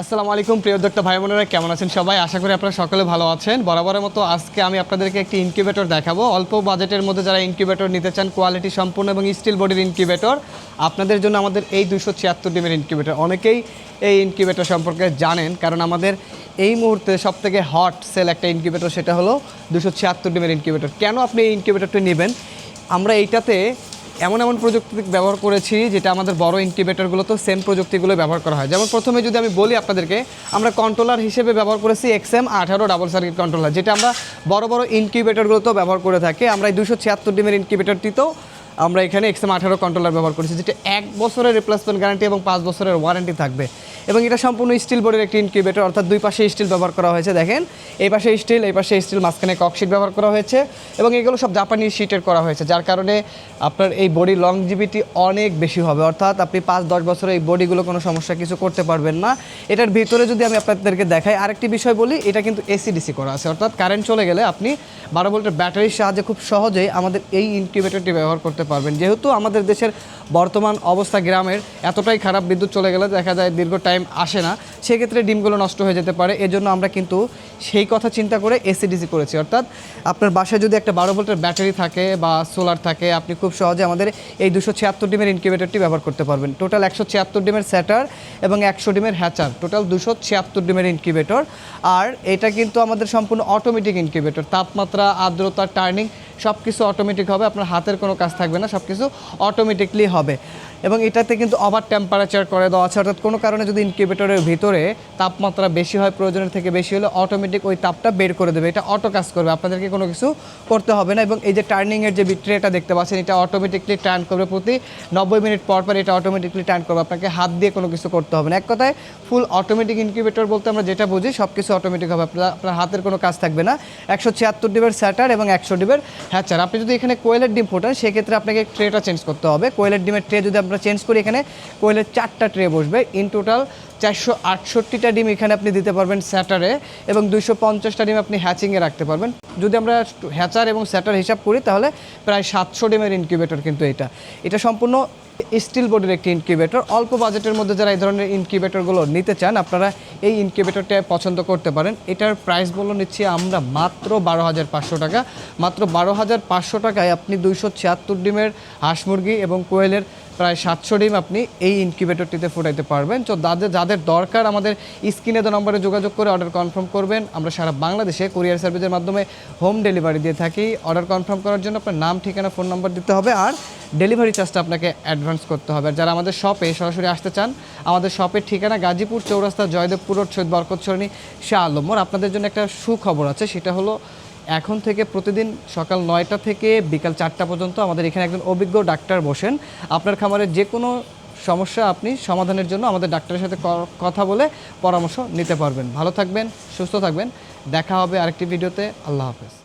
আসসালামু আলাইকুম প্রিয় উদ্যোক্তা ভাই বোনেরা, কেমন আছেন সবাই? আশা করি আপনারা সকলে ভালো আছেন। বরাবরের মতো আজকে আমি আপনাদেরকে একটি ইনকিউবেটর দেখাবো। অল্প বাজেটের মধ্যে যারা ইনকিউবেটর নিতে চান, কোয়ালিটি সম্পূর্ণ এবং স্টিল বডির ইনকিউবেটর, আপনাদের জন্য আমাদের এই 276 ডিমের ইনকিউবেটর। অনেকেই এই ইনকিউবেটর সম্পর্কে জানেন, কারণ আমাদের এই মুহূর্তে সবথেকে হট সেল একটা ইনকিউবেটর, সেটা হলো 276 ডিমের ইনকিউবেটর। কেন আপনি এই ইনকিউবেটরটি নেবেন? আমরা এইটাতে এমন প্রযুক্তি ব্যবহার করেছি যেটা আমাদের বড় ইনকিউবেটরগুলোতেও সেম প্রযুক্তিগুলো ব্যবহার করা হয়। যেমন প্রথমে যদি আমি বলি আপনাদেরকে, আমরা কন্ট্রোলার হিসেবে ব্যবহার করেছি XM18 ডাবল সার্কিট কন্ট্রোলার, যেটা আমরা বড় ইনকিউবেটরগুলোতেও ব্যবহার করে থাকি। আমরা এই 276 ডিমের ইনকিউবেটরটিতেও আমরা এখানে XM18 কন্ট্রোলার ব্যবহার করেছি, যেটা 1 বছরের রিপ্লেসমেন্ট গ্যারান্টি এবং 5 বছরের ওয়ারেন্টি থাকবে। এবং এটা সম্পূর্ণ স্টিল বডির একটি ইনকিউবেটর, অর্থাৎ দুই পাশে স্টিল ব্যবহার করা হয়েছে। দেখেন, এই পাশে স্টিল, এই পাশে স্টিল, মাঝখানে ককশিট ব্যবহার করা হয়েছে এবং এগুলো সব জাপানি শিটের করা হয়েছে, যার কারণে আপনার এই বডি লংজিভিটি অনেক বেশি হবে। অর্থাৎ আপনি 5-10 বছরে এই বডিগুলো কোনো সমস্যা কিছু করতে পারবেন না। এটার ভিতরে যদি আমি আপনাদেরকে দেখাই, আরেকটি বিষয় বলি, এটা কিন্তু AC/DC করা আছে, অর্থাৎ কারেন্ট চলে গেলে আপনি 12 ভোল্টের ব্যাটারির সাহায্যে খুব সহজেই আমাদের এই ইনকিউবেটরটি ব্যবহার করতে পারবেন। যেহেতু আমাদের দেশের বর্তমান অবস্থা গ্রামের এতটাই খারাপ, বিদ্যুৎ চলে গেলে দেখা যায় দীর্ঘ টাইম আসে না, সেক্ষেত্রে ডিমগুলো নষ্ট হয়ে যেতে পারে। এজন্য আমরা কিন্তু সেই কথা চিন্তা করে AC/DC করেছি। অর্থাৎ আপনার বাসায় যদি একটা 12 ভোল্টের ব্যাটারি থাকে বা সোলার থাকে, আপনি খুব সহজে আমাদের এই 276 ডিমের ইনকিউবেটরটি ব্যবহার করতে পারবেন। টোটাল 176 ডিমের স্যাটার এবং 100 ডিমের হ্যাচার, টোটাল 276 ডিমের ইনকিউবেটর। আর এটা কিন্তু আমাদের সম্পূর্ণ অটোমেটিক ইনকিউবেটর। তাপমাত্রা, আর্দ্রতা, টার্নিং সব কিছু অটোমেটিক হবে, আপনার হাতের কোনো কাজ থাকবে না, সব কিছু অটোমেটিকলি হবে। এবং এটাতে কিন্তু ওভার টেম্পারেচার করে দেওয়া আছে, অর্থাৎ কোনো কারণে যদি ইনকিউবেটরের ভিতরে তাপমাত্রা বেশি হয়, প্রয়োজনের থেকে বেশি হলে অটোমেটিক ওই তাপটা বের করে দেবে। এটা অটো কাজ করবে, আপনাদেরকে কোনো কিছু করতে হবে না। এবং এই যে টার্নিংয়ের যে ট্রেটা দেখতে পাচ্ছেন, এটা অটোমেটিকলি টার্ন করবে, প্রতি 90 মিনিট পর এটা অটোমেটিকলি টার্ন করবে, আপনাকে হাত দিয়ে কোনো কিছু করতে হবে না। এক কথায় ফুল অটোমেটিক ইনকিউবেটর বলতে আমরা যেটা বুঝি, সব কিছু অটোমেটিক হবে, আপনার হাতের কোনো কাজ থাকবে না। 176 ডিমের স্যাটার এবং 100 ডিমের হ্যাচার। আপনি যদি এখানে কোয়েলের ডিম ফোটান, সেক্ষেত্রে আপনাকে ট্রেটা চেঞ্জ করতে হবে। কোয়েলের ডিমের ট্রে যদি আমরা চেঞ্জ করি, এখানে কোয়েলের 4টা ট্রে বসবে। ইন টোটাল 468টা ডিম এখানে আপনি দিতে পারবেন স্যাটারে, এবং 250টা ডিম আপনি হ্যাচিংয়ে রাখতে পারবেন। যদি আমরা হ্যাচার এবং স্যাটার হিসাব করি, তাহলে প্রায় 700 ডিমের ইনকিউবেটর কিন্তু এটা সম্পূর্ণ স্টিল বডির একটি ইনকিউবেটর। অল্প বাজেটের মধ্যে যারা এই ধরনের ইনকিউবেটরগুলো নিতে চান, আপনারা এই ইনকিউবেটরটা পছন্দ করতে পারেন। এটার প্রাইস বলে নিচ্ছি আমরা মাত্র 12,500 টাকা। মাত্র 12,500 টাকায় আপনি 276 ডিমের হাঁস মুরগি এবং কোয়েলের প্রায় 700 ডিম আপনি এই ইনকিউবেটরটিতে ফুটাইতে পারবেন। তো যাদের দরকার, আমাদের স্ক্রিনে দেওয়া নম্বরে যোগাযোগ করে অর্ডার কনফার্ম করবেন। আমরা সারা বাংলাদেশে কুরিয়ার সার্ভিসের মাধ্যমে হোম ডেলিভারি দিয়ে থাকি। অর্ডার কনফার্ম করার জন্য আপনার নাম, ঠিকানা, ফোন নম্বর দিতে হবে, আর ডেলিভারি চার্জটা আপনাকে অ্যাডভান্স করতে হবে। আর যারা আমাদের শপে সরাসরি আসতে চান, আমাদের শপের ঠিকানা গাজীপুর চৌরাস্তা, জয়দেবপুর রোড, শহীদ বরকত সরণি, শাহ আলম মোড়। আপনাদের জন্য একটা সুখবর আছে, সেটা হলো এখন থেকে প্রতিদিন সকাল 9টা থেকে বিকাল 4টা পর্যন্ত আমাদের এখানে একজন অভিজ্ঞ ডাক্তার বসেন। আপনার খামারের যে কোনো সমস্যা আপনি সমাধানের জন্য আমাদের ডাক্তারের সাথে কথা বলে পরামর্শ নিতে পারবেন। ভালো থাকবেন, সুস্থ থাকবেন, দেখা হবে আরেকটি ভিডিওতে। আল্লাহ হাফেজ।